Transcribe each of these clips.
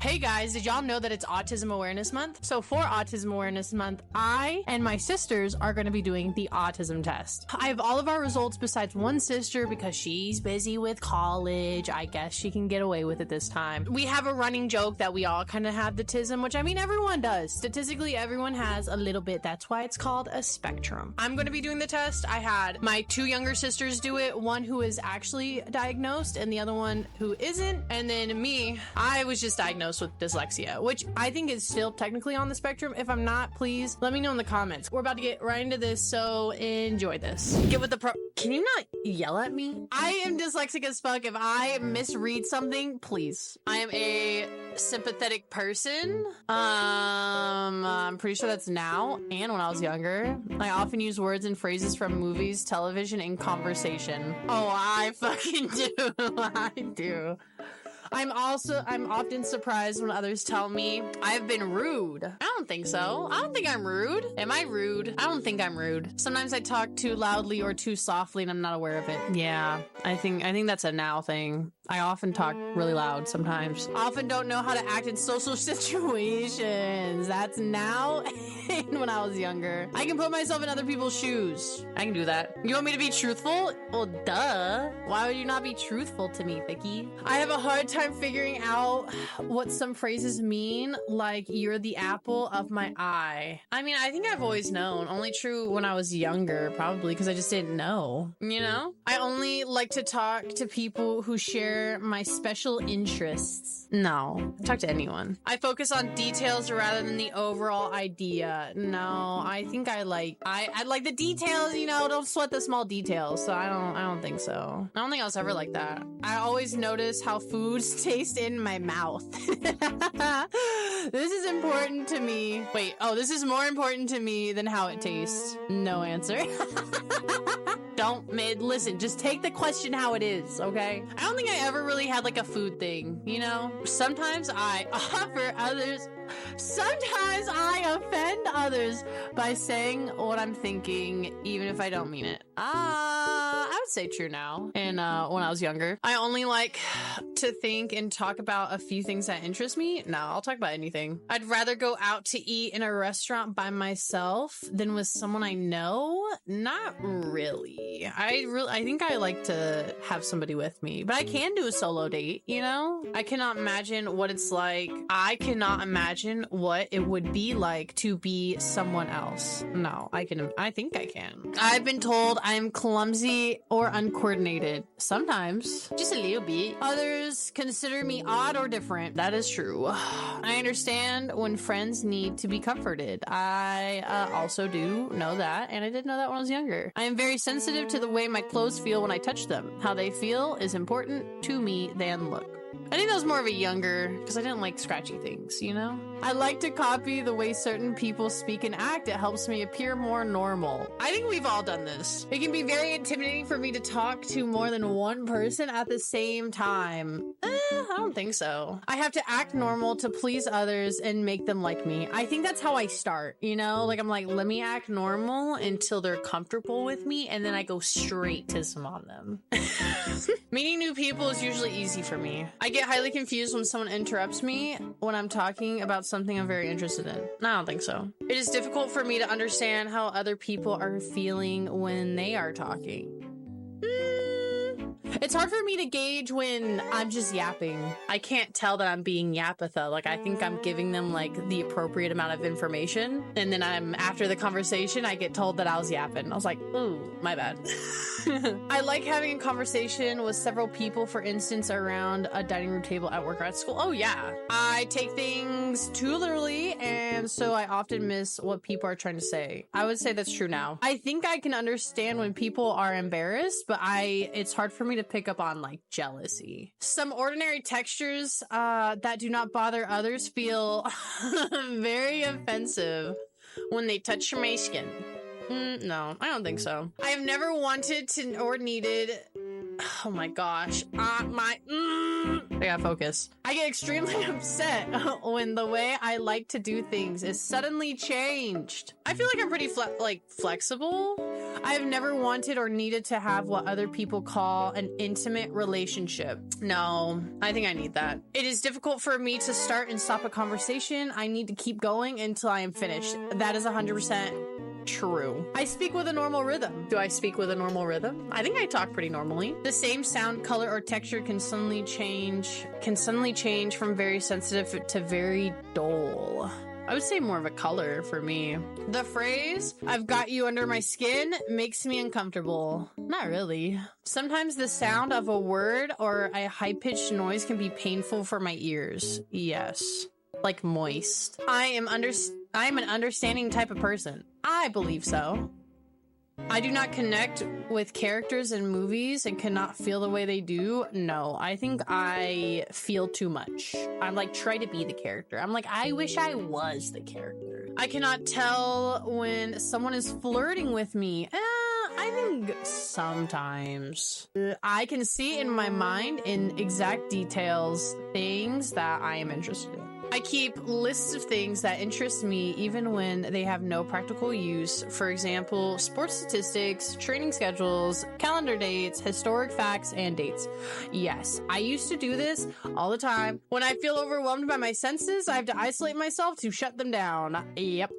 Hey guys, did y'all know that it's Autism Awareness Month? So for Autism Awareness Month, I and my sisters are going to be doing the autism test. I have all of our results besides one sister because she's busy with college. I guess she can get away with it this time. We have a running joke that we all kind of have the tism, which I mean everyone does. Statistically, everyone has a little bit. That's why it's called a spectrum. I'm going to be doing the test. I had my two younger sisters do it, one who is actually diagnosed and the other one who isn't. And then me, I was just diagnosed with dyslexia, which I think is still technically on the spectrum. If I'm not, please let me know in the comments. We're about to get right into this, so enjoy this. Get with the Can you not yell at me? I am dyslexic as fuck. If I misread something, please. I am a sympathetic person. I'm pretty sure that's now and when I was younger. I often use words and phrases from movies, television, and conversation. Oh, I fucking do. I do. I'm often surprised when others tell me I've been rude. I don't think so. I don't think I'm rude. Am I rude? I don't think I'm rude. Sometimes I talk too loudly or too softly and I'm not aware of it. Yeah, I think that's a now thing. I often talk really loud sometimes. Often don't know how to act in social situations. That's now and when I was younger. I can put myself in other people's shoes. I can do that. You want me to be truthful? Well, duh. Why would you not be truthful to me, Vicky? I have a hard time figuring out what some phrases mean, like you're the apple of my eye. I mean, I think I've always known. Only true when I was younger, probably, because I just didn't know. You know? I only like to talk to people who share my special interests. No, talk to anyone. I focus on details rather than the overall idea. No, I think I like the details, you know, don't sweat the small details. So I don't think so. I don't think I was ever like that. I always notice how foods taste in my mouth. This is important to me. Wait, oh, this is more important to me than how it tastes. No answer. Listen, just take the question how it is, okay? I don't think I ever really had like a food thing, you know? Sometimes I offend others by saying what I'm thinking, even if I don't mean it. I would say true now. And when I was younger, I only like to think and talk about a few things that interest me. No, I'll talk about anything. I'd rather go out to eat in a restaurant by myself than with someone I know. Not really. I think I like to have somebody with me, but I can do a solo date, you know? I cannot imagine what it's like. I cannot imagine what it would be like to be someone else. No, I think I can. I've been told I'm clumsy or uncoordinated. Sometimes. Just a little bit. Others consider me odd or different. That is true. I understand when friends need to be comforted. I also do know that, and I did know that when I was younger. I am very sensitive to the way my clothes feel when I touch them. How they feel is important to me than look. I think that was more of a younger, because I didn't like scratchy things, you know? I like to copy the way certain people speak and act. It helps me appear more normal. I think we've all done this. It can be very intimidating for me to talk to more than one person at the same time. I don't think so. I have to act normal to please others and make them like me. I think that's how I start, you know? Like, I'm like, let me act normal until they're comfortable with me, and then I go straight to some on them. Meeting new people is usually easy for me. I get highly confused when someone interrupts me when I'm talking about something I'm very interested in. I don't think so. It is difficult for me to understand how other people are feeling when they are talking. It's hard for me to gauge when I'm just yapping. I can't tell that I'm being yapatha. Like, I think I'm giving them, like, the appropriate amount of information. And then after the conversation, I get told that I was yapping. I was like, ooh, my bad. I like having a conversation with several people, for instance, around a dining room table at work or at school. Oh, yeah. I take things too literally, and so I often miss what people are trying to say. I would say that's true now. I think I can understand when people are embarrassed, but it's hard for me to pick up on, like, jealousy. Some ordinary textures that do not bother others feel very offensive when they touch my skin. No, I don't think so. I have never wanted to or needed... Oh my gosh. I gotta focus. I get extremely upset when the way I like to do things is suddenly changed. I feel like I'm pretty flexible. I have never wanted or needed to have what other people call an intimate relationship. No, I think I need that. It is difficult for me to start and stop a conversation. I need to keep going until I am finished. That is 100% true. I speak with a normal rhythm. Do I speak with a normal rhythm? I think I talk pretty normally. The same sound, color, or texture can suddenly change from very sensitive to very dull. I would say more of a color for me. The phrase, "I've got you under my skin," makes me uncomfortable. Not really. Sometimes the sound of a word or a high-pitched noise can be painful for my ears. Yes. Like moist. I am an understanding type of person. I believe so. I do not connect with characters in movies and cannot feel the way they do. No, I think I feel too much. I'm like, try to be the character. I'm like, I wish I was the character. I cannot tell when someone is flirting with me. I think sometimes. I can see in my mind in exact details things that I am interested in. I keep lists of things that interest me even when they have no practical use. For example, sports statistics, training schedules, calendar dates, historic facts, and dates. Yes, I used to do this all the time. When I feel overwhelmed by my senses, I have to isolate myself to shut them down. Yep,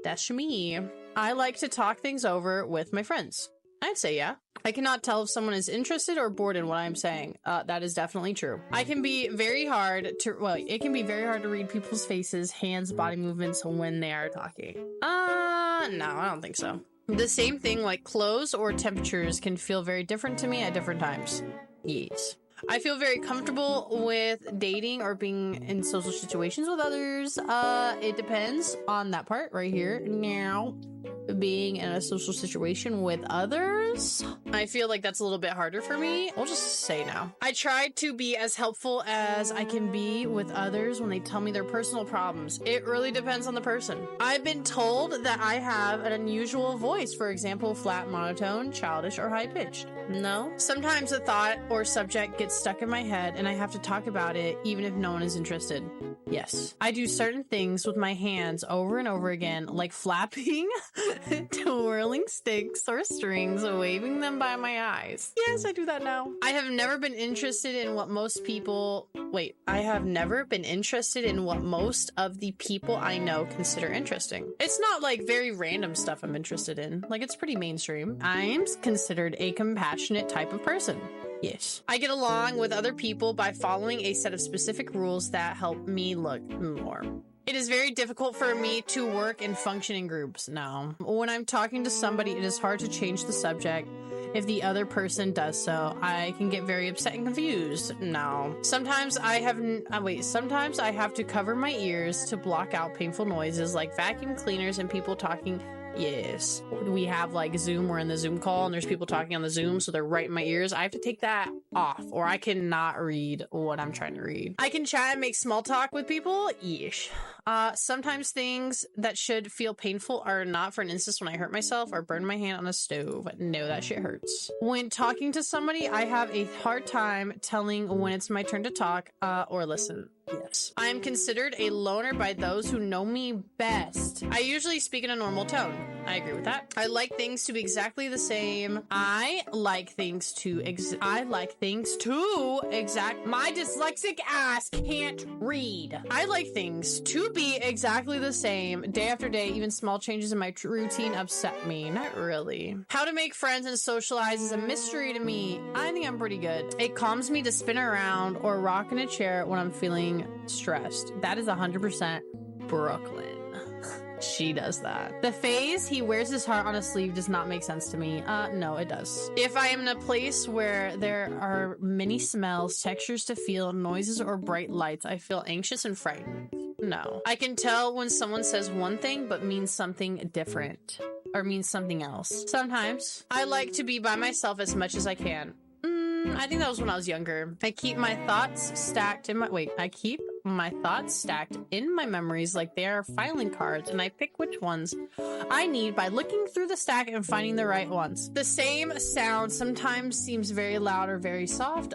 that's me. I like to talk things over with my friends. I'd say yeah. I cannot tell if someone is interested or bored in what I'm saying. That is definitely true. It can be very hard to read people's faces, hands, body movements when they are talking. No, I don't think so. The same thing like clothes or temperatures can feel very different to me at different times. Yes. I feel very comfortable with dating or being in social situations with others. It depends on that part right here. Now, being in a social situation with others, I feel like that's a little bit harder for me. I'll just say no. I try to be as helpful as I can be with others when they tell me their personal problems. It really depends on the person. I've been told that I have an unusual voice, for example, flat, monotone, childish, or high-pitched. No. Sometimes a thought or subject gets stuck in my head and I have to talk about it even if no one is interested. Yes. I do certain things with my hands over and over again, like flapping, twirling sticks or strings, waving them by my eyes. Yes, I do that now. I have never been interested in what most of the people I know consider interesting. It's not like very random stuff I'm interested in. Like, it's pretty mainstream. I'm considered a compassionate type of person. Yes. I get along with other people by following a set of specific rules that help me look more. It is very difficult for me to work and function in groups. No. When I'm talking to somebody, it is hard to change the subject. If the other person does so, I can get very upset and confused. No. Sometimes I have to cover my ears to block out painful noises like vacuum cleaners and people talking. Yes. We have like Zoom, we're in the Zoom call and there's people talking on the Zoom, so they're right in my ears. I have to take that off or I cannot read what I'm trying to read. I can chat and make small talk with people. Yeesh. Sometimes things that should feel painful are not. For an instance, when I hurt myself or burn my hand on a stove. No, that shit hurts. When talking to somebody, I have a hard time telling when it's my turn to talk or listen. Yes. I am considered a loner by those who know me best. I usually speak in a normal tone. I agree with that. I like things to be exactly the same. My dyslexic ass can't read. I like things to be exactly the same day after day. Even small changes in my routine upset me. Not really. How to make friends and socialize is a mystery to me. I think I'm pretty good. It calms me to spin around or rock in a chair when I'm feeling stressed. That is 100% Brooklyn. She does that. The phase, he wears his heart on a sleeve, does not make sense to me. No, it does. If I am in a place where there are many smells, textures to feel, noises, or bright lights, I feel anxious and frightened. No. I can tell when someone says one thing but means something different or means something else. Sometimes I like to be by myself as much as I can. I think that was when I was younger. I keep my thoughts stacked in my my thoughts stacked in my memories like they are filing cards, and I pick which ones I need by looking through the stack and finding the right ones. The same sound sometimes seems very loud or very soft,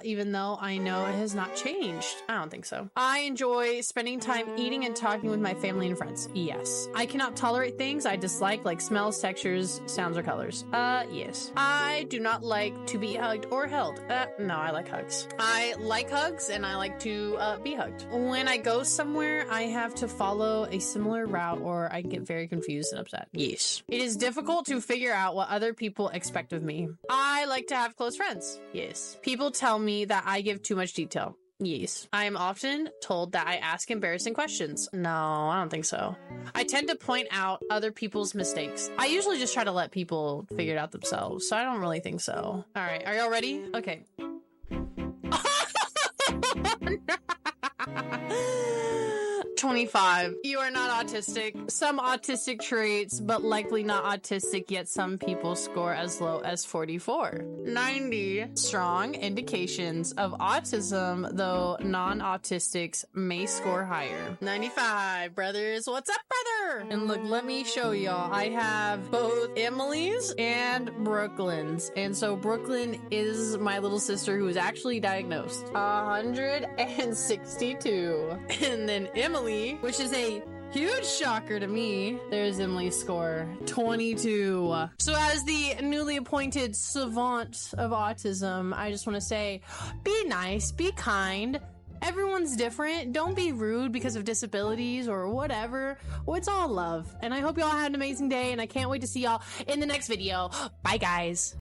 even though I know it has not changed. I don't think so. I enjoy spending time eating and talking with my family and friends. Yes. I cannot tolerate things I dislike, like smells, textures, sounds, or colors. Yes. I do not like to be hugged or held. No, I like hugs. I like hugs, and I like to be hugged. When I go somewhere, I have to follow a similar route, or I get very confused and upset. Yes. It is difficult to figure out what other people expect of me. I like to have close friends. Yes. People tell me that I give too much detail. Yes. I am often told that I ask embarrassing questions. No, I don't think so. I tend to point out other people's mistakes. I usually just try to let people figure it out themselves, so I don't really think so. All right, are y'all ready? Okay. 25. You are not autistic. Some autistic traits, but likely not autistic, yet some people score as low as 44. 90. Strong indications of autism, though non-autistics may score higher. 95. Brothers, what's up, brother? And look, let me show y'all. I have both Emily's and Brooklyn's. And so Brooklyn is my little sister who is actually diagnosed. 162. And then Emily, which is a huge shocker to me. There's Emily's score, 22. So as the newly appointed savant of autism, I just want to say, be nice, be kind. Everyone's different. Don't be rude because of disabilities or whatever. Well, it's all love. And I hope y'all had an amazing day, and I can't wait to see y'all in the next video. Bye, guys.